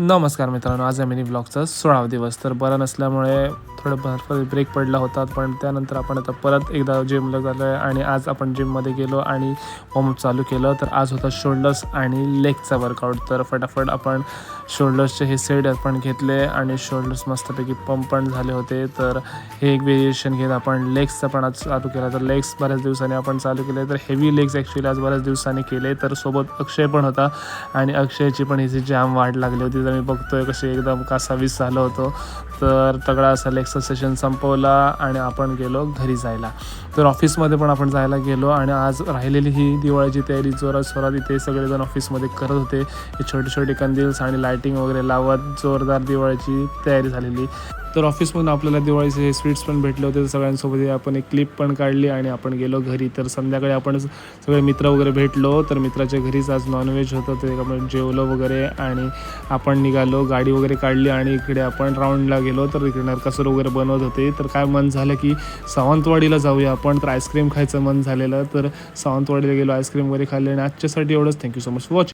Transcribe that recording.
नमस्कार मित्रांनो, आज आहे मिनी ब्लॉगचा 16वा दिवस. तर बरं नसल्यामुळे थोडं भरपूर ब्रेक पडला होता, पण त्यानंतर आपण आता परत एकदा जिमला झालो आहे आणि आज आपण जिममध्ये गेलो आणि वॉर्मअप चालू केलं. तर आज होता शोल्डर्स आणि लेगचा वर्कआउट. तर फटाफट आपण शोल्डर्सचे हे सेट आपण घेतले आणि शोल्डर्स मस्तपैकी पंप पण झाले होते. तर हे एक व्हेरिएशन घेत आपण लेग्सचा पण आज चालू केला. तर लेग्स बऱ्याच दिवसांनी आपण चालू केले. तर हेवी लेग्स ॲक्च्युली आज बऱ्याच दिवसांनी केले. तर सोबत अक्षय पण होता आणि अक्षयची पण हिची जाम वाढ लागली होती. तर मी बघतोय कशी एकदम कासावीस झालो होतो. तर तगडा असा लेगचा सेशन संपवला आणि आपण गेलो घरी जायला. तर ऑफिसमध्ये पण आपण जायला गेलो आणि आज राहिलेली ही दिवाळीची तयारी जोरात इथे सगळेजण ऑफिसमध्ये करत होते. हे छोटे छोटे कंदील्स आणि लायटिंग वगैरे लावत जोरदार दिवाळीची तयारी झालेली. तर ऑफिसमधून आपल्याला दिवाळीचे हे स्वीट्स पण भेटले होते. तर सगळ्यांसोबत आपण एक क्लिप पण काढली आणि आपण गेलो घरी. तर संध्याकाळी आपण सगळे मित्र वगैरे भेटलो. तर मित्राच्या घरीच आज नॉनव्हेज होतं, ते आपण जेवलो वगैरे आणि आपण निघालो. गाडी वगैरे काढली आणि इकडे आपण राऊंडला गेलो. तर इकडे नरकासूर वगैरे बनवत होते. तर काय मन झालं की सावंतवाडीला जाऊया आपण. तर आईस्क्रीम खायचं मन झालेलं. तर सावंतवाडीला गेलो, आईस्क्रीम वगैरे खाल्ले आणि आजच्यासाठी एवढंच. Thank you so much for watching.